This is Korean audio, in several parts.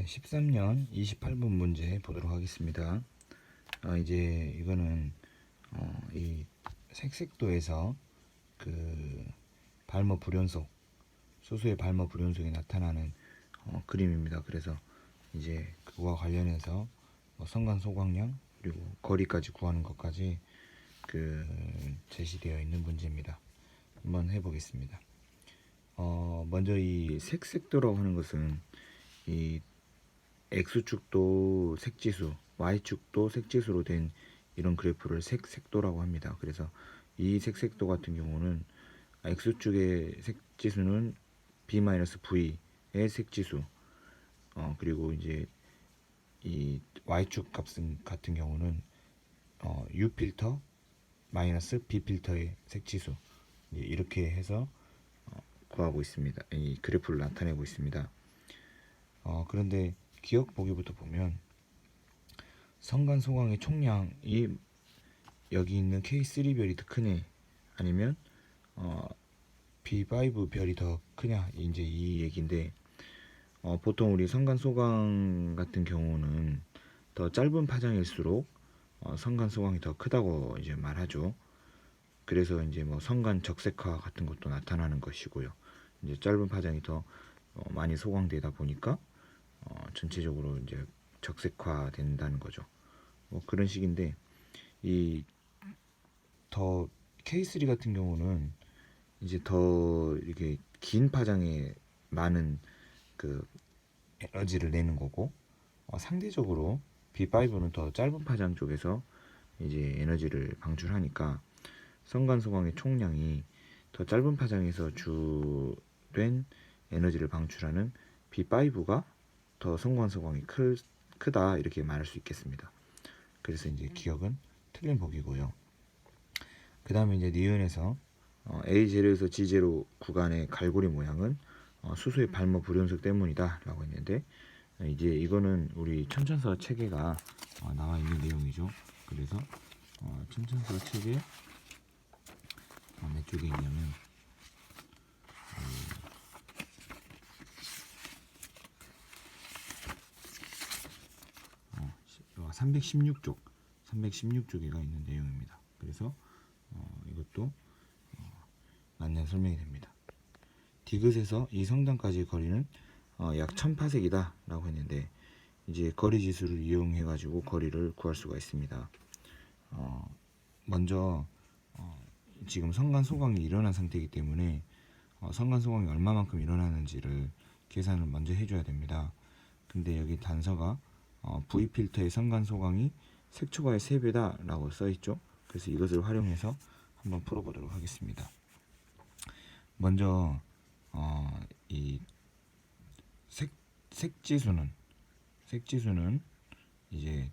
네, 13년 28분 문제 보도록 하겠습니다. 이제 이거는 이 색색도에서 그 발모 불연속, 수소의 발모 불연속이 나타나는 그림입니다. 그래서 이제 그거와 관련해서 성간 소각량 그리고 거리까지 구하는 것까지 제시되어 있는 문제입니다. 한번 해보겠습니다. 먼저 이 색색도라고 하는 것은 이 X축도 색지수, Y축도 색지수로 된 이런 그래프를 색도라고 합니다. 그래서 이 색도 같은 경우는 X축의 색지수는 B-V의 색지수, 그리고 이제 이 Y축 값 같은 경우는 U 필터 마이너스 B 필터의 색지수, 이렇게 해서 구하고 있습니다. 이 그래프를 나타내고 있습니다. 그런데 기억 보기부터 보면 성간 소각의 총량이 여기 있는 K3별이 더 크네, 아니면 B5 별이 더 크냐, 이제 이 얘기인데, 보통 우리 성간 소각 같은 경우는 더 짧은 파장일수록 성간 소각이 더 크다고 이제 말하죠. 그래서 이제 성간 적색화 같은 것도 나타나는 것이고요. 이제 짧은 파장이 더 많이 소각되다 보니까 전체적으로 이제 적색화 된다는 거죠. 그런 식인데, 이 더 K3 같은 경우는 이제 더 이렇게 긴 파장에 많은 그 에너지를 내는 거고, 상대적으로 B5는 더 짧은 파장 쪽에서 이제 에너지를 방출하니까 성간 소각의 총량이 더 짧은 파장에서 주된 에너지를 방출하는 B5가 더 성간 소각이 크다, 이렇게 말할 수 있겠습니다. 그래서 이제 기억은 틀린 보기고요. 그 다음에 이제 니은에서 A0에서 G0 구간의 갈고리 모양은 수소의 발모 불연속 때문이다 라고 했는데, 이제 이거는 우리 첨천서 체계가 나와 있는 내용이죠. 그래서 첨천서 체계 몇 쪽에 있냐면 316쪽 316쪽에가 있는 내용입니다. 그래서 이것도 맞는 설명이 됩니다. 디귿에서 이 성당까지의 거리는 약 1000파섹이다 라고 했는데, 이제 거리 지수를 이용해 가지고 거리를 구할 수가 있습니다. 먼저 지금 성간 소각이 일어난 상태이기 때문에 성간 소각이 얼마만큼 일어나는지를 계산을 먼저 해줘야 됩니다. 근데 여기 단서가 V 필터의 성간 소각이 색초가의 3배다 라고 써있죠. 그래서 이것을 활용해서 한번 풀어보도록 하겠습니다. 먼저 이 색지수는 이제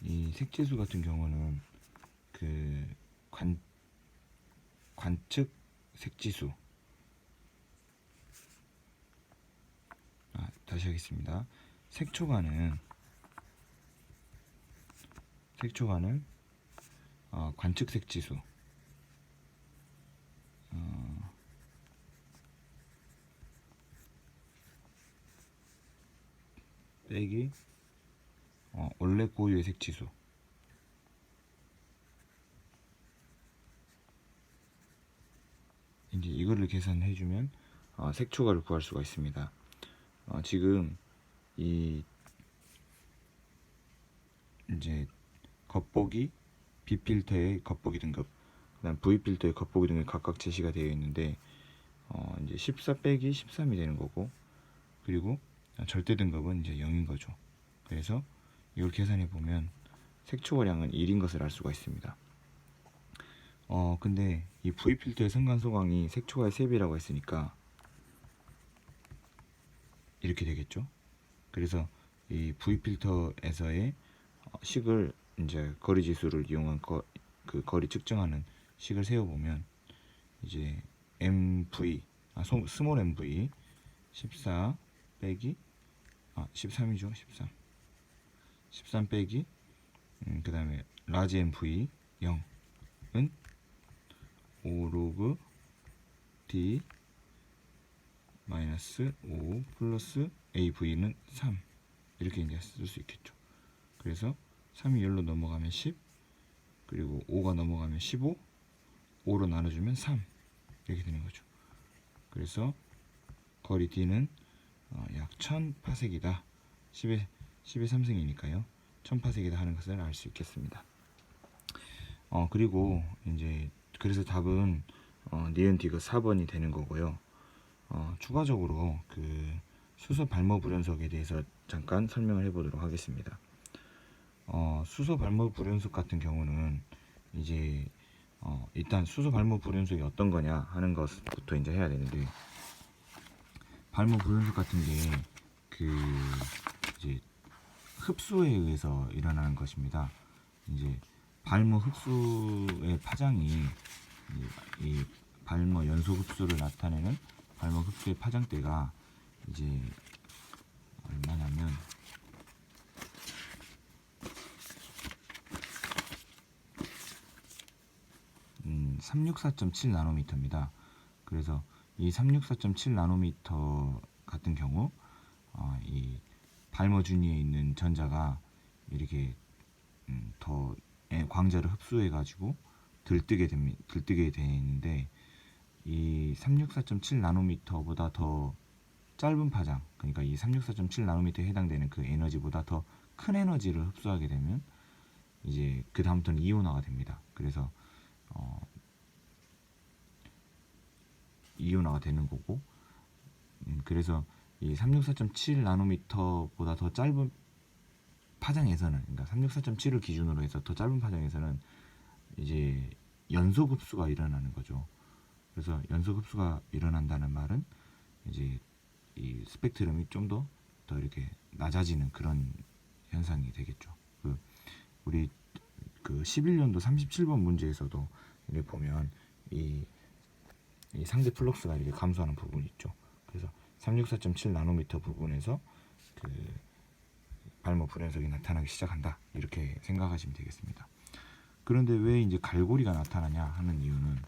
이 색지수 같은 경우는 그 관측 색지수, 다시 하겠습니다. 색초가는 관측 색지수 빼기 원래 고유의 색지수, 이제 이거를 계산해주면 색초가를 구할 수가 있습니다. 지금 이 이제 겉보기 B 필터의 겉보기 등급, 그다음 V 필터의 겉보기 등급이 각각 제시가 되어 있는데, 이제 14 빼기 13이 되는 거고, 그리고 절대 등급은 이제 0인 거죠. 그래서 이걸 계산해 보면 색초가량은 1인 것을 알 수가 있습니다. 근데 이 V 필터의 성간 소각이 색초가의 3배라고 했으니까 이렇게 되겠죠. 그래서 이 V 필터에서의 식을 이제 거리 지수를 이용한 그 거리 측정하는 식을 세워보면 이제 스몰 MV 14 빼기 13이죠. 13 빼기 그 다음에 라지 MV 0은 5 로그 D 마이너스 5 플러스 AV는 3 이렇게 이제 쓸 수 있겠죠. 그래서 3이 10로 넘어가면 10, 그리고 5가 넘어가면 15, 5로 나눠주면 3 이렇게 되는 거죠. 그래서 거리 D는 약 1000파섹이다. 10의 3승이니까요. 1000파섹이다 하는 것을 알 수 있겠습니다. 그리고 이제 그래서 답은 니은 디귿 4번이 되는 거고요. 추가적으로 그 수소 발모 불연속에 대해서 잠깐 설명을 해보도록 하겠습니다. 수소 발모 불연속 같은 경우는 이제 일단 수소 발모 불연속이 어떤 거냐 하는 것부터 이제 해야 되는데, 발모 불연속 같은 게 그 이제 흡수에 의해서 일어나는 것입니다. 이제 발모 흡수의 파장이 이 발모 연속 흡수를 나타내는 발모 흡수의 파장대가 이제 얼마냐면 364.7나노미터입니다. 그래서 이 364.7나노미터 같은 경우 이 발모 준위에 있는 전자가 이렇게 더 광자를 흡수해 가지고 들뜨게 되는데, 이 364.7나노미터보다 더 짧은 파장, 그러니까 이 364.7나노미터에 해당되는 그 에너지보다 더 큰 에너지를 흡수하게 되면 이제 그 다음부터는 이온화가 됩니다. 그래서 이온화가 되는 거고, 그래서 이 364.7나노미터보다 더 짧은 파장에서는, 그러니까 364.7을 기준으로 해서 더 짧은 파장에서는 이제 연속 흡수가 일어나는 거죠. 그래서 연속 흡수가 일어난다는 말은 이제 이 스펙트럼이 좀 더 이렇게 낮아지는 그런 현상이 되겠죠. 우리 그 11년도 37번 문제에서도 이렇게 보면 이 상대 플럭스가 이렇게 감소하는 부분이 있죠. 그래서 364.7나노미터 부분에서 그 발모 불연속이 나타나기 시작한다, 이렇게 생각하시면 되겠습니다. 그런데 왜 이제 갈고리가 나타나냐 하는 이유는,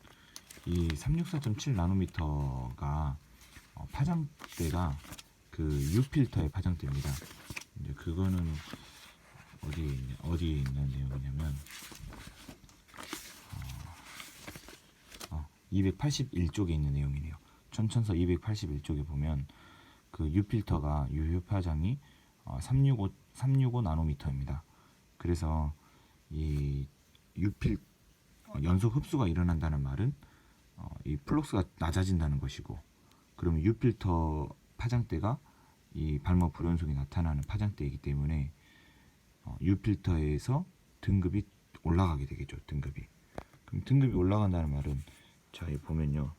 이 364.7나노미터가 파장대가 그 U필터의 파장대입니다. 이제 그거는 어디에 있는 내용이냐면 281쪽에 있는 내용이네요. 천천서 281쪽에 보면 그 U필터가 유효 파장이 365 나노미터입니다. 그래서 이 연속 흡수가 일어난다는 말은 이 플럭스가 낮아진다는 것이고, 그러면 U필터 파장대가 이 발모 불연속이 나타나는 파장대이기 때문에 U필터에서 등급이 올라가게 되겠죠. 그럼 등급이 올라간다는 말은, 자, 여기 보면요,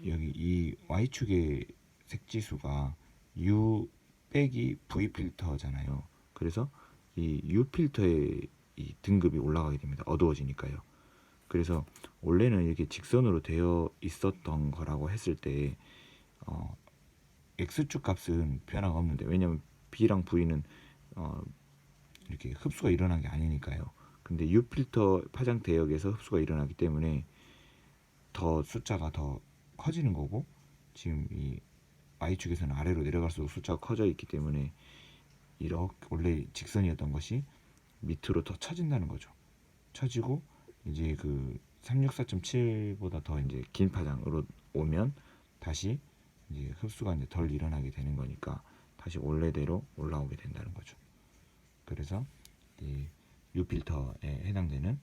여기 이 Y축의 색지수가 U 빼기 V 필터잖아요. 그래서 이 U 필터의 이 등급이 올라가게 됩니다. 어두워지니까요. 그래서 원래는 이렇게 직선으로 되어 있었던 거라고 했을 때 X축 값은 변화가 없는데, 왜냐면 B랑 V는 이렇게 흡수가 일어난 게 아니니까요. 근데 U 필터 파장 대역에서 흡수가 일어나기 때문에 더 숫자가 더 커지는 거고, 지금 이 Y축에서는 아래로 내려갈수록 숫자가 커져 있기 때문에 이렇게 원래 직선이었던 것이 밑으로 더 처진다는 거죠. 처지고 이제 그 364.7보다 더 이제 긴 파장으로 오면 다시 이제 흡수가 이제 덜 일어나게 되는 거니까 다시 원래대로 올라오게 된다는 거죠. 그래서 이 U필터에 해당되는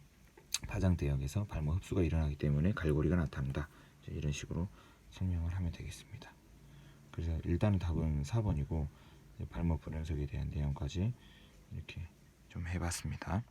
파장 대역에서 발모 흡수가 일어나기 때문에 갈고리가 나타난다. 이런 식으로 설명을 하면 되겠습니다. 그래서 일단 답은 4번이고, 발모 불연속에 대한 내용까지 이렇게 좀 해봤습니다.